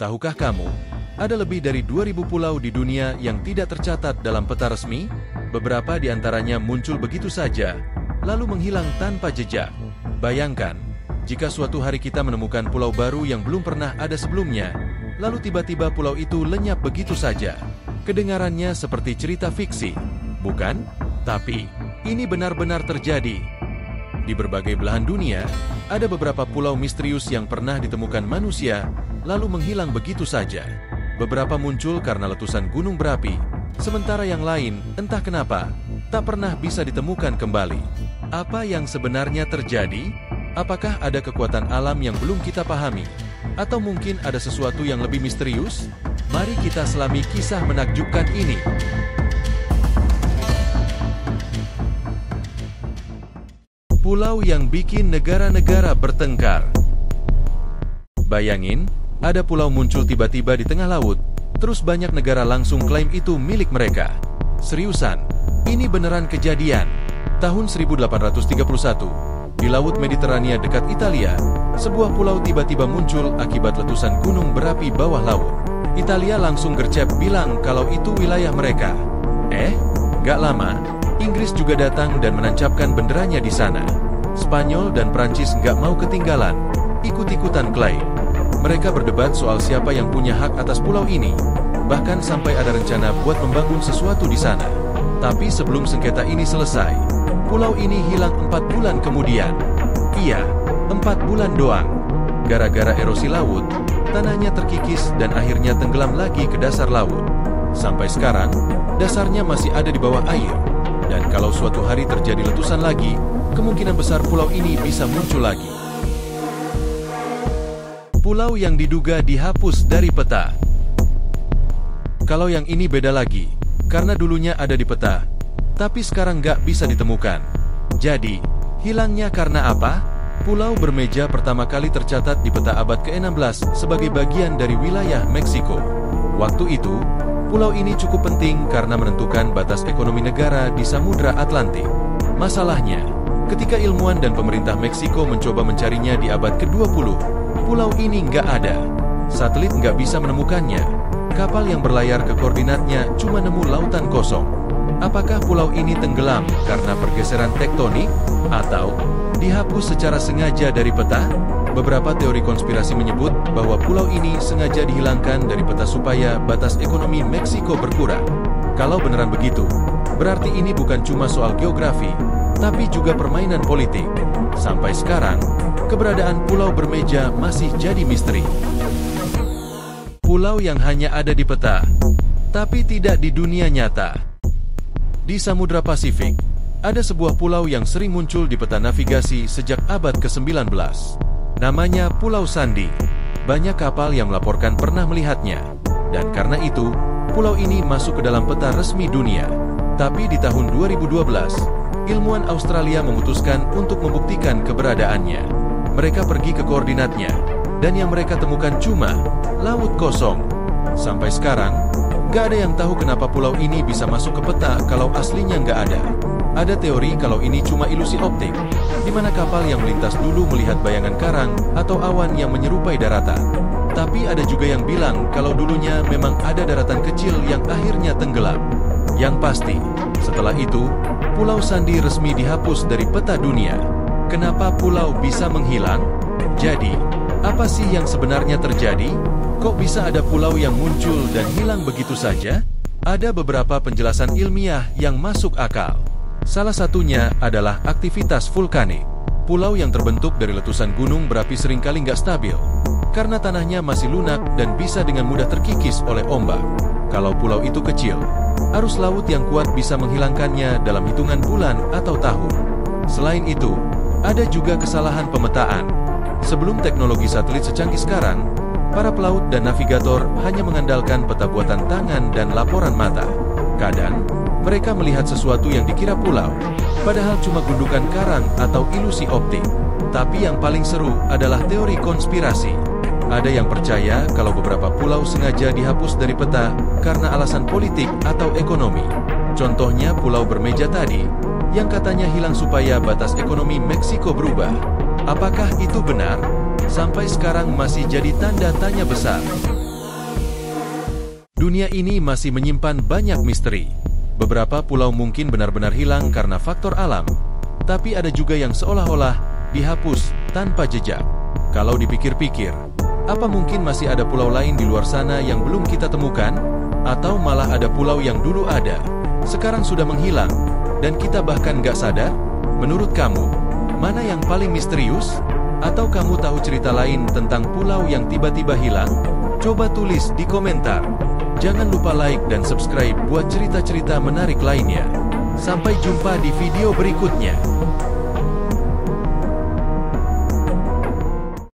Tahukah kamu, ada lebih dari 2.000 pulau di dunia yang tidak tercatat dalam peta resmi? Beberapa di antaranya muncul begitu saja, lalu menghilang tanpa jejak. Bayangkan, jika suatu hari kita menemukan pulau baru yang belum pernah ada sebelumnya, lalu tiba-tiba pulau itu lenyap begitu saja. Kedengarannya seperti cerita fiksi, bukan? Tapi, ini benar-benar terjadi. Di berbagai belahan dunia, ada beberapa pulau misterius yang pernah ditemukan manusia, lalu menghilang begitu saja. Beberapa muncul karena letusan gunung berapi, sementara yang lain, entah kenapa, tak pernah bisa ditemukan kembali. Apa yang sebenarnya terjadi? Apakah ada kekuatan alam yang belum kita pahami? Atau mungkin ada sesuatu yang lebih misterius? Mari kita selami kisah menakjubkan ini. Pulau yang bikin negara-negara bertengkar. Bayangin, ada pulau muncul tiba-tiba di tengah laut, terus banyak negara langsung klaim itu milik mereka. Seriusan, ini beneran kejadian. Tahun 1831, di Laut Mediterania dekat Italia, sebuah pulau tiba-tiba muncul akibat letusan gunung berapi bawah laut. Italia langsung gercep bilang kalau itu wilayah mereka. Gak lama, Inggris juga datang dan menancapkan benderanya di sana. Spanyol dan Prancis gak mau ketinggalan, ikut-ikutan klaim. Mereka berdebat soal siapa yang punya hak atas pulau ini, bahkan sampai ada rencana buat membangun sesuatu di sana. Tapi sebelum sengketa ini selesai, pulau ini hilang 4 bulan kemudian. Iya, 4 bulan doang. Gara-gara erosi laut, tanahnya terkikis dan akhirnya tenggelam lagi ke dasar laut. Sampai sekarang, dasarnya masih ada di bawah air. Dan kalau suatu hari terjadi letusan lagi, kemungkinan besar pulau ini bisa muncul lagi. Pulau yang diduga dihapus dari peta. Kalau yang ini beda lagi, karena dulunya ada di peta, tapi sekarang nggak bisa ditemukan. Jadi, hilangnya karena apa? Pulau Bermeja pertama kali tercatat di peta abad ke-16 sebagai bagian dari wilayah Meksiko. Waktu itu, pulau ini cukup penting karena menentukan batas ekonomi negara di Samudra Atlantik. Masalahnya, ketika ilmuwan dan pemerintah Meksiko mencoba mencarinya di abad ke-20, pulau ini nggak ada. Satelit nggak bisa menemukannya. Kapal yang berlayar ke koordinatnya cuma nemu lautan kosong. Apakah pulau ini tenggelam karena pergeseran tektonik? Atau dihapus secara sengaja dari peta? Beberapa teori konspirasi menyebut bahwa pulau ini sengaja dihilangkan dari peta supaya batas ekonomi Meksiko berkurang. Kalau beneran begitu, berarti ini bukan cuma soal geografi, tapi juga permainan politik. Sampai sekarang, keberadaan Pulau Bermeja masih jadi misteri. Pulau yang hanya ada di peta, tapi tidak di dunia nyata. Di Samudra Pasifik, ada sebuah pulau yang sering muncul di peta navigasi sejak abad ke-19. Namanya Pulau Sandy. Banyak kapal yang melaporkan pernah melihatnya. Dan karena itu, pulau ini masuk ke dalam peta resmi dunia. Tapi di tahun 2012, ilmuwan Australia memutuskan untuk membuktikan keberadaannya. Mereka pergi ke koordinatnya, dan yang mereka temukan cuma laut kosong. Sampai sekarang, gak ada yang tahu kenapa pulau ini bisa masuk ke peta kalau aslinya gak ada. Ada teori kalau ini cuma ilusi optik, di mana kapal yang melintas dulu melihat bayangan karang atau awan yang menyerupai daratan. Tapi ada juga yang bilang kalau dulunya memang ada daratan kecil yang akhirnya tenggelam. Yang pasti, setelah itu, Pulau Sandy resmi dihapus dari peta dunia. Kenapa pulau bisa menghilang? Jadi, apa sih yang sebenarnya terjadi? Kok bisa ada pulau yang muncul dan hilang begitu saja? Ada beberapa penjelasan ilmiah yang masuk akal. Salah satunya adalah aktivitas vulkanik. Pulau yang terbentuk dari letusan gunung berapi seringkali nggak stabil, karena tanahnya masih lunak dan bisa dengan mudah terkikis oleh ombak. Kalau pulau itu kecil, arus laut yang kuat bisa menghilangkannya dalam hitungan bulan atau tahun. Selain itu, ada juga kesalahan pemetaan. Sebelum teknologi satelit secanggih sekarang, para pelaut dan navigator hanya mengandalkan peta buatan tangan dan laporan mata. Kadang, mereka melihat sesuatu yang dikira pulau, padahal cuma gundukan karang atau ilusi optik. Tapi yang paling seru adalah teori konspirasi. Ada yang percaya kalau beberapa pulau sengaja dihapus dari peta karena alasan politik atau ekonomi. Contohnya Pulau Bermeja tadi, yang katanya hilang supaya batas ekonomi Meksiko berubah. Apakah itu benar? Sampai sekarang masih jadi tanda tanya besar. Dunia ini masih menyimpan banyak misteri. Beberapa pulau mungkin benar-benar hilang karena faktor alam, tapi ada juga yang seolah-olah dihapus tanpa jejak. Kalau dipikir-pikir, apa mungkin masih ada pulau lain di luar sana yang belum kita temukan? Atau malah ada pulau yang dulu ada, sekarang sudah menghilang, dan kita bahkan nggak sadar? Menurut kamu, mana yang paling misterius? Atau kamu tahu cerita lain tentang pulau yang tiba-tiba hilang? Coba tulis di komentar. Jangan lupa like dan subscribe buat cerita-cerita menarik lainnya. Sampai jumpa di video berikutnya.